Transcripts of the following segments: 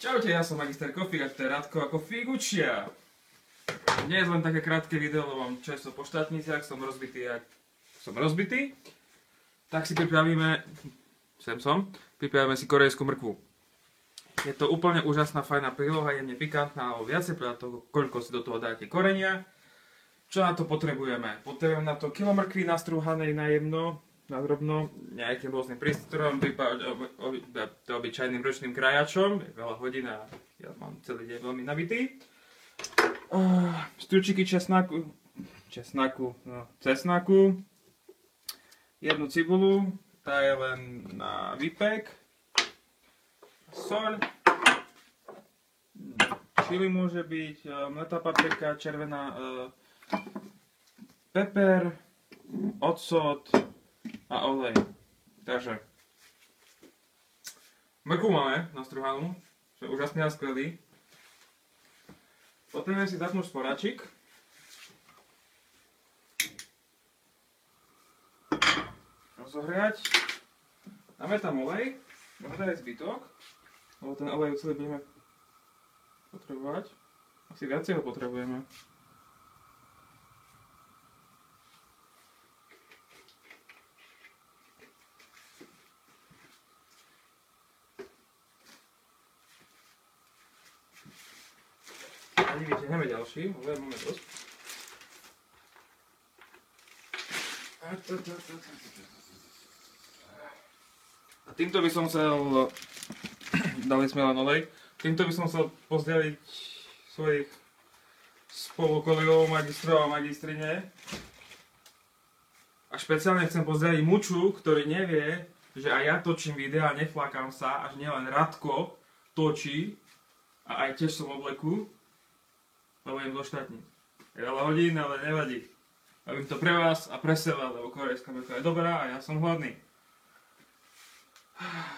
Čaute, ja som magister Kofík a to je Radko a Kofík učia. Dnes len také krátke video, lebo mám často po štátniciach, som rozbitý, tak si pripravíme, pripravíme si korejskú mrkvu. Je to úplne úžasná, fajná príloha, jemne pikantná, alebo viacej podľa toho, koľko si do toho dáte korenia. Čo na to potrebujeme? Potrebujeme na to kilo mrkvy nastrúhanej na jemno, na drobno, nejakým rôznym prístrojom, obyčajným ručným krajačom, je veľa hodín a ja mám celý deň veľmi nabitý. Stručiky cesnaku, jednu cibulu, tá je len na výpek, soľ, čili môže byť, mletá paprika, červená, peper, ocot a olej. Takže mrkvu máme nastruhanú, čo je úžasný a skvelý. Potrebujeme si zapnúť sporáčik. Rozohriať. Dáme tam olej. Možno aj zbytok, lebo ten olej celý budeme potrebovať. Asi viacej ho potrebujeme. Ani vytiahneme ďalší, olej máme dosť. A týmto by som chcel, dali sme len olej, týmto by som chcel pozdraviť svojich spolukolegov, magistrov a magistrine. A špeciálne chcem pozdraviť Muču, ktorý nevie, že aj ja točím videá, neflakám sa, až nielen Radko točí a aj tiež som v obleku. Lebo idem do štátnic. Je veľa hodín, ale nevadí. Robím to pre vás a pre seba, lebo korejská mrkva je dobrá a ja som hladný.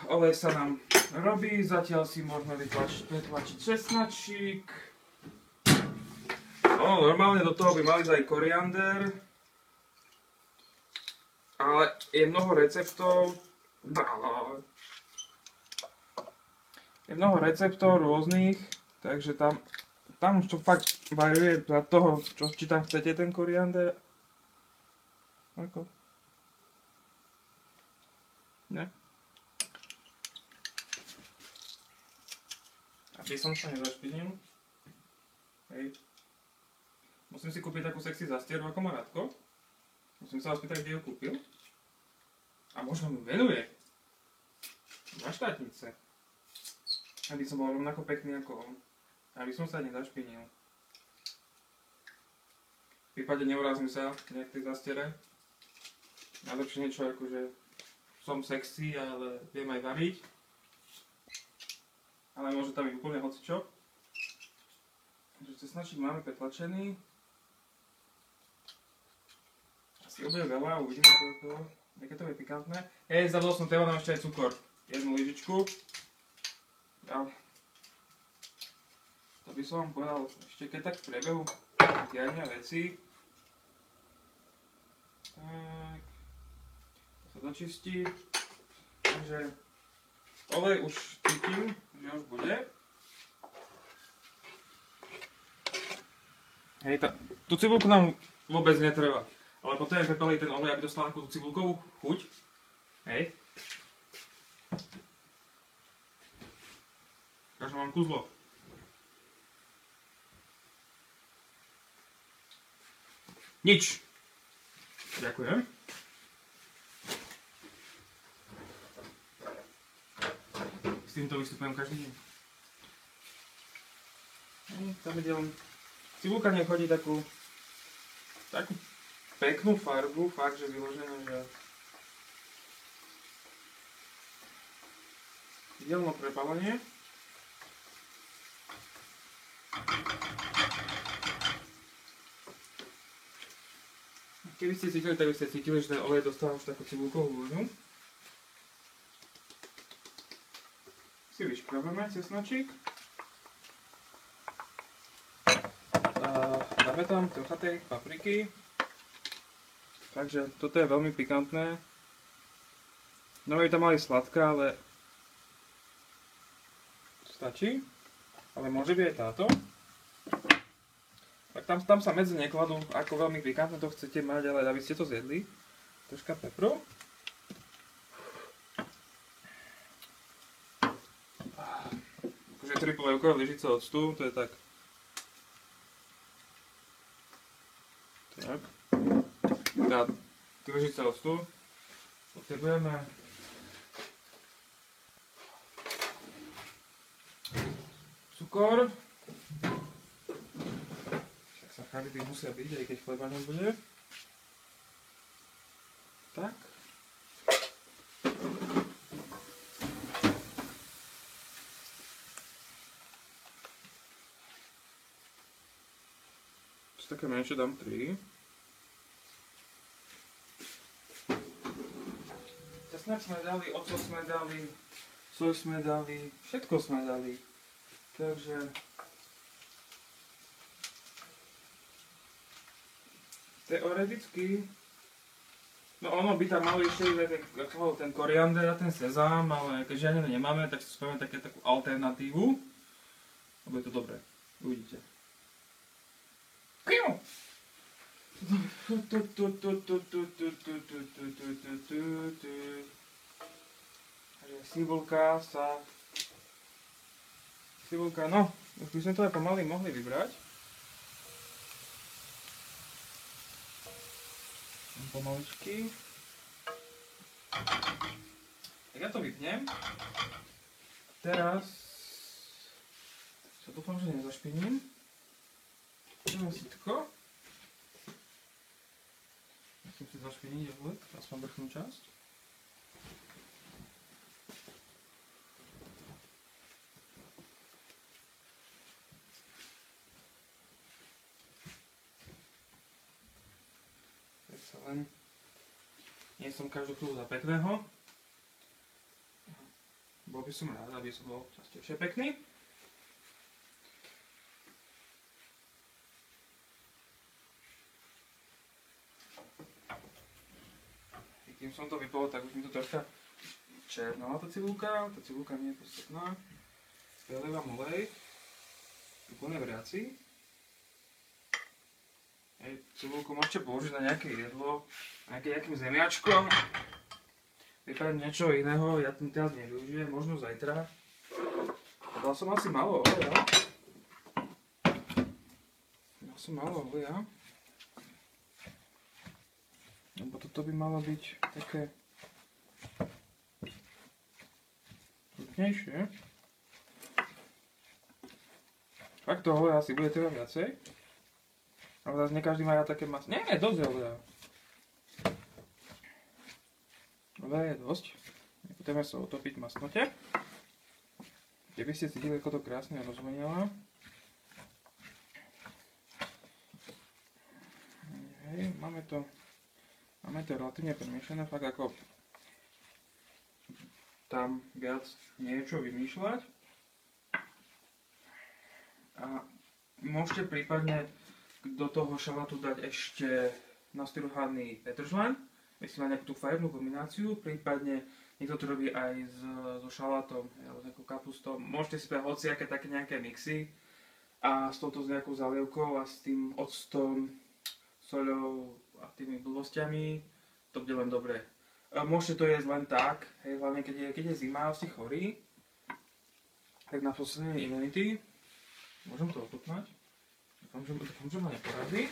Olej sa nám robí, zatiaľ si môžeme pretlačiť česnačík. Normálne do toho by mali dať koriander. Ale je mnoho receptov. Je mnoho receptov rôznych, takže tam už to fakt variuje za toho, či tam chcete ten koriander. Ako? Ne? Aby som sa nezašpinil. Hej. Musím si kúpiť takú sexy zastieru ako má Radko. Musím sa vás pýtať, kde ju kúpil. A možno mu venuje. Na štátnice. Aby som bol rovnako pekný ako on. Aby som sa nezašpinil. V prípade neurazím sa nejak tej zastiere. Najlepšie niečo ako, že som sexy, ale viem aj variť. Ale môže tam byť úplne hocičo. Takže cesnačík máme pretlačený. Asi obeje veľa, uvidíme to. Aké to je pikantné. Zabudol som, treba nám ešte aj cukor. Jednu lyžičku. To by som vám povedal ešte keď tak v priebehu diania veci. Tak. To sa dočistí. Takže olej už cítim, že už bude. Hej, tú cibulku nám vôbec netreba. Ale potrebujem prepaliť ten olej, aby dostal takú cibulkovú chuť. Hej. Takže mám kúzlo. Nič. Ďakujem. S týmto vystupujem každý deň. Tam ide len... Cibulka nech chodí takú peknú farbu, fakt, že vyložené, že... Ideálne prepálenie. Keby ste cítili, tak by ste cítili, že ten olej dostáva už takú cibulkovú vôňu. Si vyškrabeme cesnačík. Dáme tam trocha tej papriky. Takže toto je veľmi pikantné. No by tam mali sladká, ale stačí. ale môže byť aj táto. Tak tam sa medzi nekladú, ako veľmi pikantné to chcete mať, ale aby ste to zjedli. Troška pepru. Akože 3 polievkové lyžice octu, to je tak. Tak. Teda 3 lyžice octu. Potrebujeme cukor. Však sacharidy musia byť, aj keď chleba nebude. Tak. Také menšie dám 3. Česnek sme dali, ocot sme dali, soj sme dali, všetko sme dali. Takže teoreticky, no ono by tam malo ešte ten koriander a ten sezám, ale keďže ani nemáme, tak si spravíme takú alternatívu. Lebo je to dobré, uvidíte. Cibulka, no, už by sme to aj pomaly mohli vybrať. Pomaličky. Tak ja to vypnem. Teraz sa dúfam, že nezašpiním. Ideme sitko. Musím si zašpiniť vôbec, aspoň vrchnú časť. Predsa len nie som každú chvíľu za pekného. Bol by som rád, aby som bol častejšie pekný. Kým som to vypol, tak už mi to troška černala tá cibulka nie je podstatná. Prelievam olej, úplne vriaci. Cibulku môžete použiť na nejaké jedlo, nejakým zemiačkom. Prípadne niečo iného, ja ten teraz nevyužijem, možno zajtra. Dal som asi málo oleja. Lebo toto by malo byť také chutnejšie. Fakt toho oleja asi bude teda viacej. Ale zase nie každý má rád také masné. Nie, dosť oleja. Oleja je dosť. Nepotrebujeme sa utopiť v masnote. Keby ste cítili, ako to krásne rozvoniela. Hej, máme to relatívne premiešané, fakt ako tam viac niečo vymýšľať. A môžete prípadne do toho šalátu dať ešte nastruhaný petržlen, myslím na nejakú tú farebnú kombináciu, prípadne niekto to robí aj so šalátom alebo s nejakou kapustou. Môžete si dať hociaké také nejaké mixy a s touto nejakou zalievkou a s tým octom, soľou a tými blbostiami, to bude len dobré. Môžete to jesť len tak, hej, hlavne keď je zima a ste chorí, tak na posilnenie imunity. Môžem to ochutnať. Dúfam, že ma neporazí.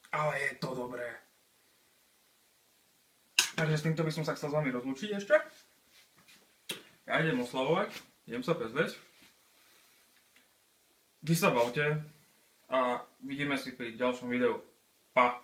Ale je to dobré. Takže s týmto by som sa chcel s vami rozlúčiť ešte. Ja idem oslavovať, idem sa prezrieť. Vy sa bavte a vidíme si pri ďalšom videu. Pa!